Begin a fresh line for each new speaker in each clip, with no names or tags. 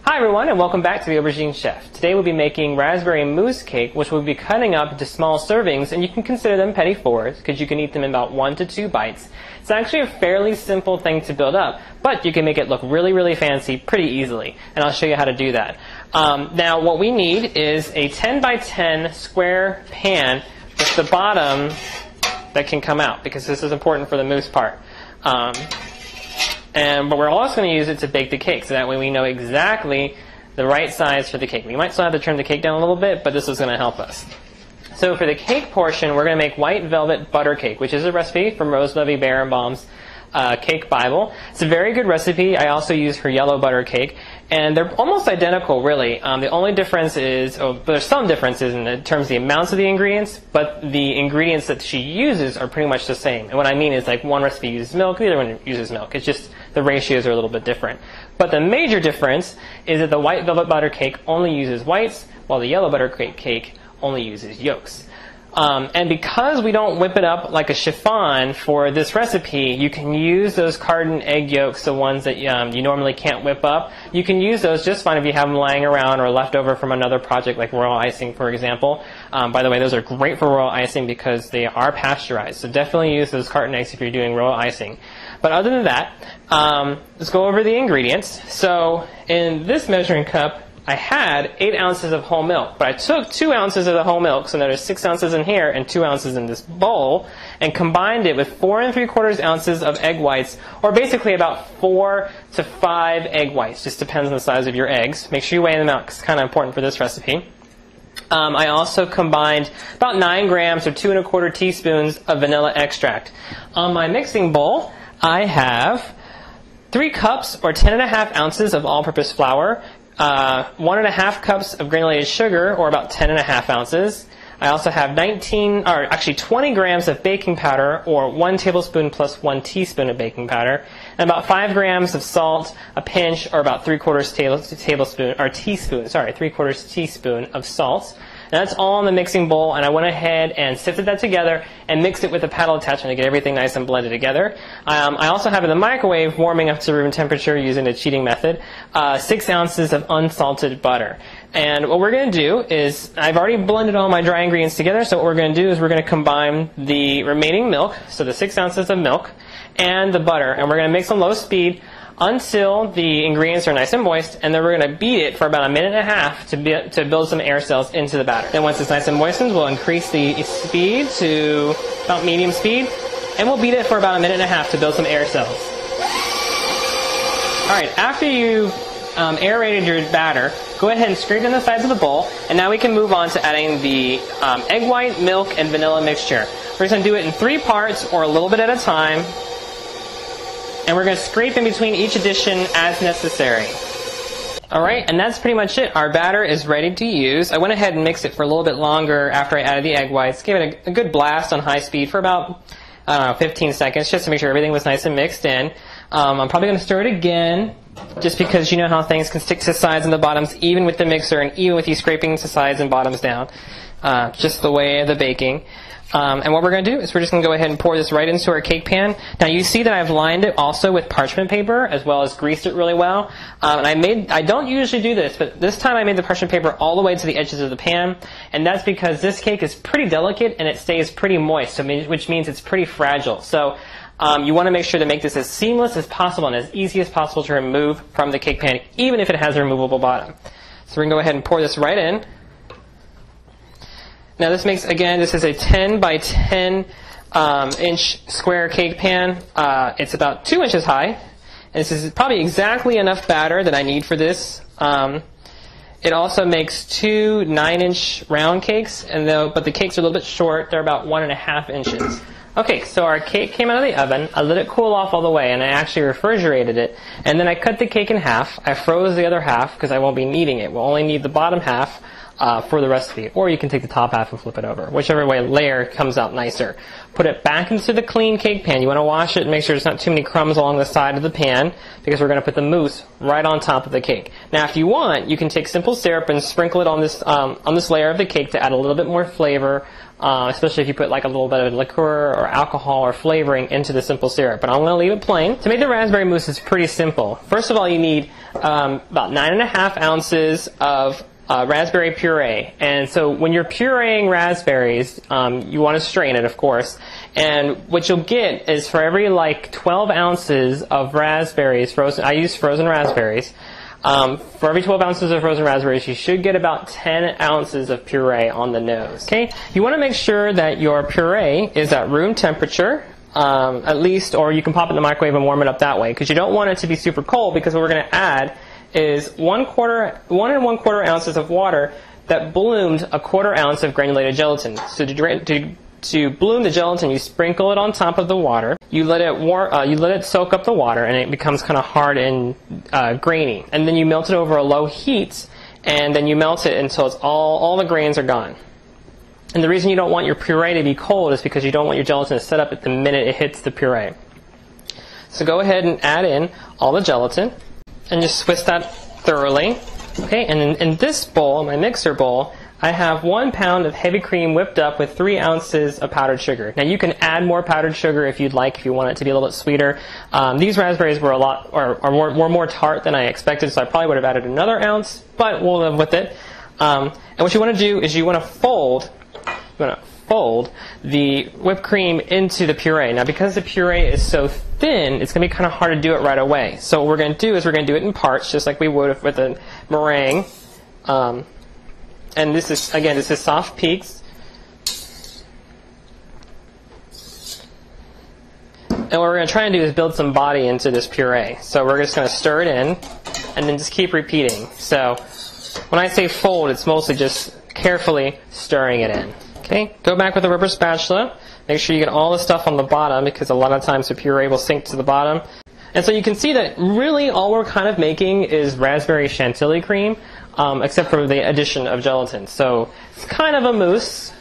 Hi everyone, and welcome back to the Aubergine Chef. Today we'll be making raspberry mousse cake, which we'll be cutting up into small servings, and you can consider them petit fours because you can eat them in about 1 to 2 bites. It's actually a fairly simple thing to build up, but you can make it look really, really fancy pretty easily, and I'll show you how to do that. Now what we need is a 10 by 10 square pan with the bottom that can come out, because this is important for the mousse part. But we're also going to use it to bake the cake, so that way we know exactly the right size for the cake. We might still have to trim the cake down a little bit, but this is going to help us. So for the cake portion, we're going to make white velvet butter cake, which is a recipe from Rose Levy Barenbaum's Cake Bible. It's a very good recipe. I also use her yellow butter cake, and they're almost identical, really. The only difference is, there's some differences in terms of the amounts of the ingredients, but the ingredients that she uses are pretty much the same. And what I mean is, like, one recipe uses milk, the other one uses milk. It's just the ratios are a little bit different. But the major difference is that the white velvet butter cake only uses whites, while the yellow butter cake only uses yolks. And because we don't whip it up like a chiffon for this recipe, you can use those carton egg yolks, the ones that you normally can't whip up. You can use those just fine if you have them lying around or left over from another project like royal icing, for example. By the way, those are great for royal icing because they are pasteurized. So definitely use those carton eggs if you're doing royal icing. But other than that, let's go over the ingredients. So in this measuring cup, I had 8 ounces of whole milk, but I took 2 ounces of the whole milk, so there's 6 ounces in here and 2 ounces in this bowl, and combined it with 4 3/4 ounces of egg whites, or basically about 4 to 5 egg whites. Just depends on the size of your eggs. Make sure you weigh them out because it's kind of important for this recipe. I also combined about 9 grams or 2 1/4 teaspoons of vanilla extract. On my mixing bowl, I have 3 cups or 10 1/2 ounces of all-purpose flour, 1 1/2 cups of granulated sugar, or about 10 1/2 ounces. I also have 20 grams of baking powder, or 1 tablespoon plus 1 teaspoon of baking powder, and about 5 grams of salt, a pinch, or about 3/4 teaspoon of salt. And that's all in the mixing bowl, and I went ahead and sifted that together and mixed it with a paddle attachment to get everything nice and blended together. I also have in the microwave, warming up to room temperature using the cheating method, 6 ounces of unsalted butter. And what we're going to do is, I've already blended all my dry ingredients together, so what we're going to do is we're going to combine the remaining milk, so the 6 ounces of milk, and the butter, and we're going to mix on low speed until the ingredients are nice and moist, and then we're going to beat it for about 1.5 minutes to build some air cells into the batter. Then once it's nice and moistened, we'll increase the speed to about medium speed, and we'll beat it for about 1.5 minutes to build some air cells. Alright, after you've aerated your batter, go ahead and scrape in the sides of the bowl, and now we can move on to adding the egg white, milk, and vanilla mixture. We're just going to do it in 3 parts or a little bit at a time. And we're going to scrape in between each addition as necessary. Alright, and that's pretty much it. Our batter is ready to use. I went ahead and mixed it for a little bit longer after I added the egg whites. Gave it a good blast on high speed for about, 15 seconds, just to make sure everything was nice and mixed in. I'm probably going to stir it again, just because you know how things can stick to the sides and the bottoms, even with the mixer and even with you scraping the sides and bottoms down. Just the way of the baking. And what we're going to do is we're just going to go ahead and pour this right into our cake pan. Now you see that I've lined it also with parchment paper, as well as greased it really well. And I don't usually do this, but this time I made the parchment paper all the way to the edges of the pan, and that's because this cake is pretty delicate and it stays pretty moist, which means it's pretty fragile. So you want to make sure to make this as seamless as possible and as easy as possible to remove from the cake pan, even if it has a removable bottom. So we're going to go ahead and pour this right in. Now this makes, again, this is a 10 by 10 inch square cake pan. It's about 2 inches high. And this is probably exactly enough batter that I need for this. It also makes 2 9-inch round cakes, but the cakes are a little bit short. They're about 1.5 inches. Okay, so our cake came out of the oven. I let it cool off all the way, and I actually refrigerated it. And then I cut the cake in half. I froze the other half because I won't be needing it. We'll only need the bottom half for the recipe. Or you can take the top half and flip it over. Whichever way layer comes out nicer. Put it back into the clean cake pan. You want to wash it and make sure there's not too many crumbs along the side of the pan because we're going to put the mousse right on top of the cake. Now, if you want, you can take simple syrup and sprinkle it on this layer of the cake to add a little bit more flavor. Especially if you put like a little bit of liqueur or alcohol or flavoring into the simple syrup. But I'm going to leave it plain. To make the raspberry mousse, it's pretty simple. First of all, you need about 9.5 ounces of raspberry puree. And so when you're pureeing raspberries, you want to strain it, of course. And what you'll get is for every like 12 ounces of raspberries, frozen, I use frozen raspberries. For every 12 ounces of frozen raspberries, you should get about 10 ounces of puree on the nose. Okay? You want to make sure that your puree is at room temperature, at least, or you can pop it in the microwave and warm it up that way, because you don't want it to be super cold, because what we're going to add is 1 1/4 ounces of water that bloomed 1/4 ounce of granulated gelatin. So to bloom the gelatin, you sprinkle it on top of the water. You let it soak up the water, and it becomes kind of hard and grainy. And then you melt it over a low heat, and then you melt it until it's all the grains are gone. And the reason you don't want your puree to be cold is because you don't want your gelatin to set up at the minute it hits the puree. So go ahead and add in all the gelatin, and just whisk that thoroughly. Okay, and in this bowl, my mixer bowl, I have 1 pound of heavy cream whipped up with 3 ounces of powdered sugar. Now you can add more powdered sugar if you'd like, if you want it to be a little bit sweeter. These raspberries were were more tart than I expected, so I probably would have added another ounce, but we'll live with it. And what you want to do is you want to fold the whipped cream into the puree. Now because the puree is so thin, it's going to be kind of hard to do it right away. So what we're going to do is we're going to do it in parts, just like we would with a meringue. And this is soft peaks. And what we're going to try and do is build some body into this puree. So we're just going to stir it in, and then just keep repeating. So when I say fold, it's mostly just carefully stirring it in. Okay, go back with a rubber spatula. Make sure you get all the stuff on the bottom, because a lot of times the puree will sink to the bottom. And so you can see that really all we're kind of making is raspberry chantilly cream, except for the addition of gelatin. So it's kind of a mousse.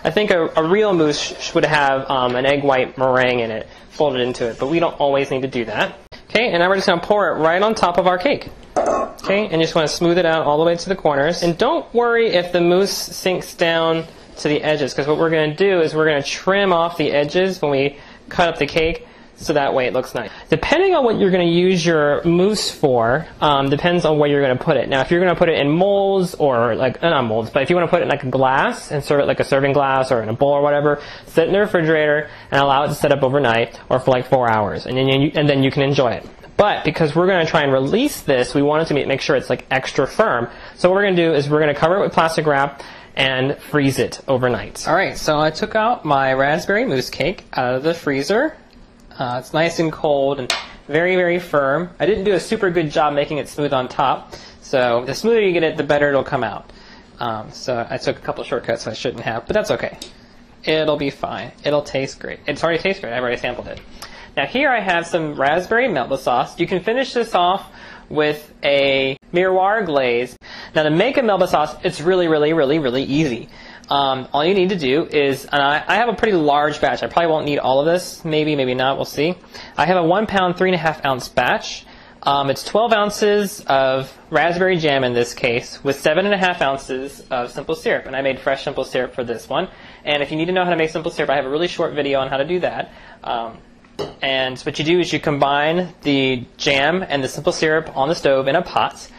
I think a real mousse would have an egg white meringue in it, folded into it, but we don't always need to do that. Okay, and now we're just going to pour it right on top of our cake. Okay, and you just want to smooth it out all the way to the corners. And don't worry if the mousse sinks down to the edges, because what we're going to do is we're going to trim off the edges when we cut up the cake, so that way it looks nice. Depending on what you're going to use your mousse for, depends on where you're going to put it. Now, if you're going to put it in molds, or like, not molds, but if you want to put it in like a glass and serve it like a serving glass or in a bowl or whatever, sit in the refrigerator and allow it to set up overnight or for like 4 hours, and then you can enjoy it. But because we're going to try and release this, we want it to make sure it's like extra firm. So what we're going to do is we're going to cover it with plastic wrap and freeze it overnight. Alright, so I took out my raspberry mousse cake out of the freezer. It's nice and cold and very, very firm. I didn't do a super good job making it smooth on top, so the smoother you get it, the better it'll come out. So I took a couple shortcuts I shouldn't have, but that's okay. It'll be fine. It'll taste great. It's already tastes great. I've already sampled it. Now here I have some raspberry Melba sauce. You can finish this off with a miroir glaze. Now to make a Melba sauce, it's really, really, really, really easy. All you need to do is, and I have a pretty large batch. I probably won't need all of this. Maybe, maybe not. We'll see. I have a 1 pound, 3.5 ounce batch. It's 12 ounces of raspberry jam in this case, with 7.5 ounces of simple syrup. And I made fresh simple syrup for this one. And if you need to know how to make simple syrup, I have a really short video on how to do that. And what you do is you combine the jam and the simple syrup on the stove in a pot.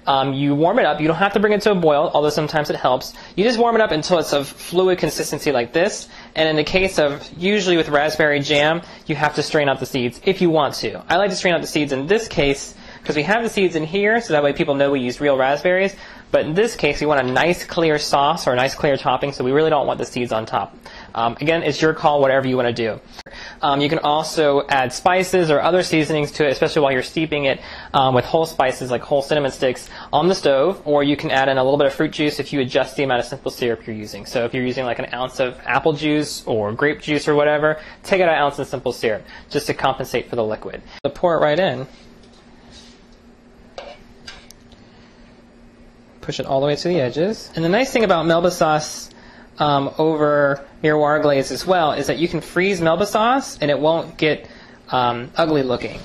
You warm it up. You don't have to bring it to a boil, although sometimes it helps. You just warm it up until it's of fluid consistency like this. And in the case of, usually with raspberry jam, you have to strain out the seeds if you want to. I like to strain out the seeds in this case because we have the seeds in here, so that way people know we use real raspberries. But in this case, we want a nice clear sauce or a nice clear topping, so we really don't want the seeds on top. Again, it's your call, whatever you want to do. You can also add spices or other seasonings to it, especially while you're steeping it with whole spices like whole cinnamon sticks on the stove, or you can add in a little bit of fruit juice if you adjust the amount of simple syrup you're using. So if you're using like an ounce of apple juice or grape juice or whatever, take out an ounce of simple syrup just to compensate for the liquid. So pour it right in. Push it all the way to the edges. And the nice thing about Melba sauce over miroir glaze as well is that you can freeze Melba sauce and it won't get ugly looking.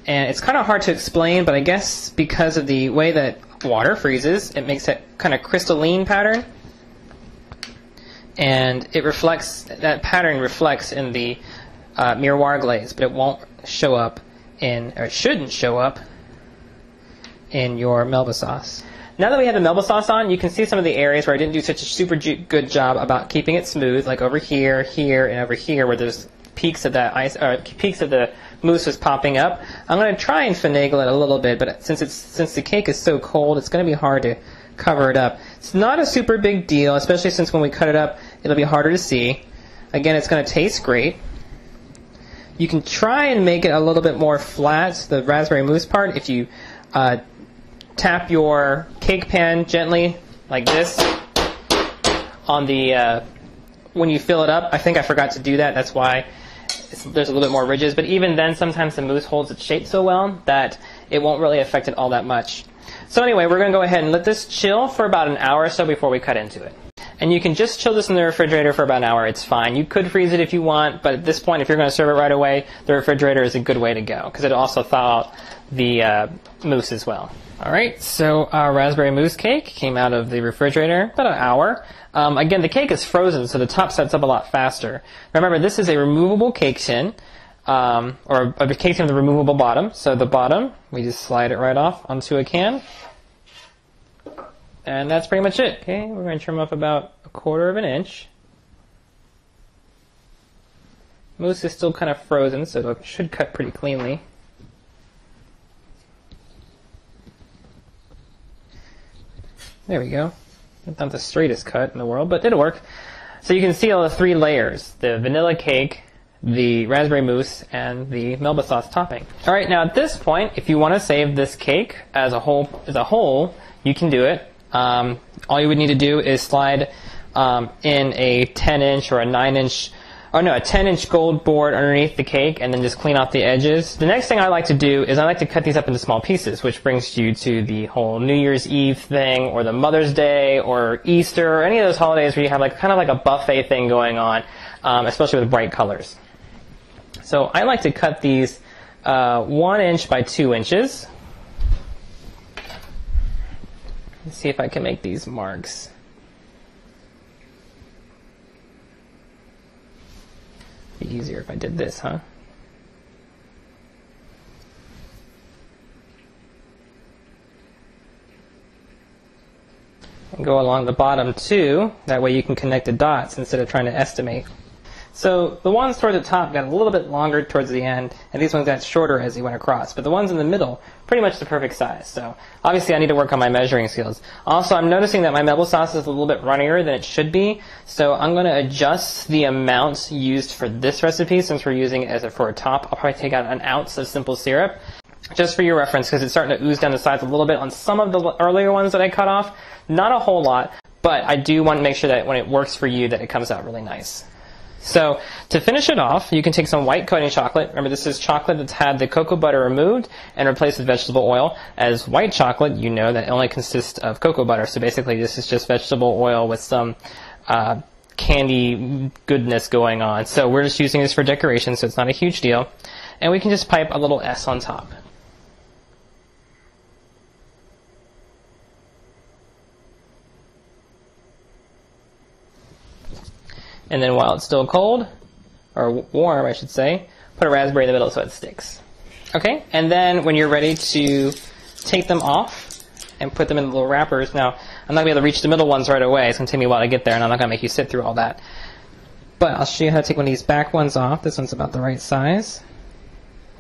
And it's kind of hard to explain, but I guess because of the way that water freezes, it makes that kind of crystalline pattern. And it reflects, that pattern reflects in the miroir glaze, but it won't show up in, or it shouldn't show up in your Melba sauce. Now that we have the Melba sauce on, you can see some of the areas where I didn't do such a super good job about keeping it smooth, like over here, here, and over here, where there's peaks of that ice, or peaks of the mousse was popping up. I'm going to try and finagle it a little bit, but since the cake is so cold, it's going to be hard to cover it up. It's not a super big deal, especially since when we cut it up, it'll be harder to see. Again, it's going to taste great. You can try and make it a little bit more flat, the raspberry mousse part, if you tap your cake pan gently, like this, on the, when you fill it up. I think I forgot to do that, that's why there's a little bit more ridges, but even then sometimes the mousse holds its shape so well that it won't really affect it all that much. So anyway, we're going to go ahead and let this chill for about an hour or so before we cut into it. And you can just chill this in the refrigerator for about an hour, it's fine. You could freeze it if you want, but at this point, if you're going to serve it right away, the refrigerator is a good way to go, because it'll also thaw out the mousse as well. Alright, so our raspberry mousse cake came out of the refrigerator about an hour. Again, the cake is frozen, so the top sets up a lot faster. Remember, this is a removable cake tin, or a cake tin with a removable bottom. So the bottom, we just slide it right off onto a can. And that's pretty much it. Okay, we're going to trim off about 1/4 of an inch. Mousse is still kind of frozen, so it should cut pretty cleanly. There we go. Not the straightest cut in the world, but it'll work. So you can see all the 3 layers: the vanilla cake, the raspberry mousse, and the Melba sauce topping. All right, now at this point, if you want to save this cake as a whole, you can do it. All you would need to do is slide in a 10-inch or a 9-inch, or no, a 10-inch gold board underneath the cake, and then just clean off the edges. The next thing I like to do is I like to cut these up into small pieces, which brings you to the whole New Year's Eve thing, or the Mother's Day, or Easter, or any of those holidays where you have like kind of like a buffet thing going on, especially with bright colors. So I like to cut these 1 inch by 2 inches. Let's see if I can make these marks. Be easier if I did this, huh? And go along the bottom too. That way you can connect the dots instead of trying to estimate. So the ones toward the top got a little bit longer towards the end, and these ones got shorter as they went across. But the ones in the middle, pretty much the perfect size. So obviously I need to work on my measuring skills. Also, I'm noticing that my Melba sauce is a little bit runnier than it should be. So I'm going to adjust the amount used for this recipe, since we're using it as for a top. I'll probably take out an ounce of simple syrup, just for your reference, because it's starting to ooze down the sides a little bit on some of the earlier ones that I cut off. Not a whole lot, but I do want to make sure that when it works for you that it comes out really nice. So to finish it off, you can take some white coating chocolate. Remember, this is chocolate that's had the cocoa butter removed and replaced with vegetable oil. As white chocolate, you know that it only consists of cocoa butter. So basically this is just vegetable oil with some candy goodness going on. So we're just using this for decoration, so it's not a huge deal. And we can just pipe a little S on top. And then while it's still cold, or warm I should say, put a raspberry in the middle so it sticks. Okay, and then when you're ready to take them off and put them in little wrappers. Now, I'm not going to be able to reach the middle ones right away. It's going to take me a while to get there, and I'm not going to make you sit through all that. But I'll show you how to take one of these back ones off. This one's about the right size.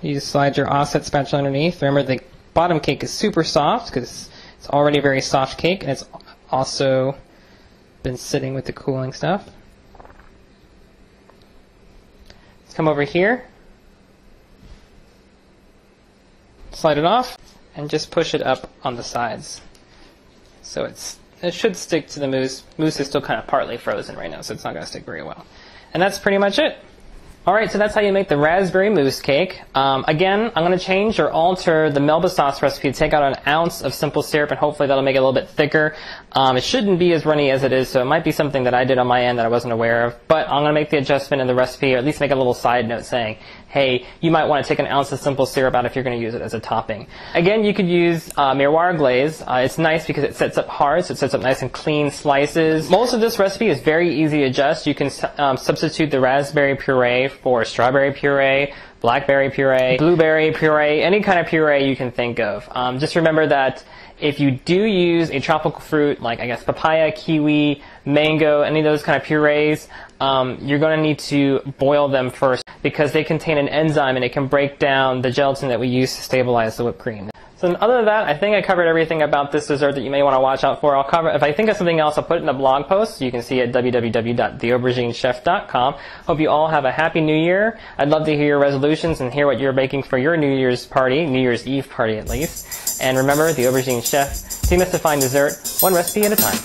You just slide your offset spatula underneath. Remember, the bottom cake is super soft because it's already a very soft cake, and it's also been sitting with the cooling stuff. come over here, slide it off, and just push it up on the sides. So it should stick to the mousse. Mousse is still kind of partly frozen right now, so it's not going to stick very well. And that's pretty much it. Alright, so that's how you make the raspberry mousse cake. Again, I'm going to change or alter the Melba sauce recipe to take out an ounce of simple syrup, and hopefully that'll make it a little bit thicker. It shouldn't be as runny as it is, so it might be something that I did on my end that I wasn't aware of. But I'm going to make the adjustment in the recipe, or at least make a little side note saying, hey, you might want to take an ounce of simple syrup out if you're going to use it as a topping. Again, you could use miroir glaze. It's nice because it sets up hard, so it sets up nice and clean slices. Most of this recipe is very easy to adjust. You can substitute the raspberry puree for strawberry puree, blackberry puree, blueberry puree, any kind of puree you can think of. Just remember that if you do use a tropical fruit like, I guess, papaya, kiwi, mango, any of those kind of purees, you're going to need to boil them first because they contain an enzyme and it can break down the gelatin that we use to stabilize the whipped cream. So other than that, I think I covered everything about this dessert that you may want to watch out for. If I think of something else, I'll put it in a blog post. You can see it at www.theauberginechef.com. Hope you all have a happy New Year. I'd love to hear your resolutions and hear what you're baking for your New Year's party, New Year's Eve party at least. And remember, the Aubergine Chef, demystifying dessert, one recipe at a time.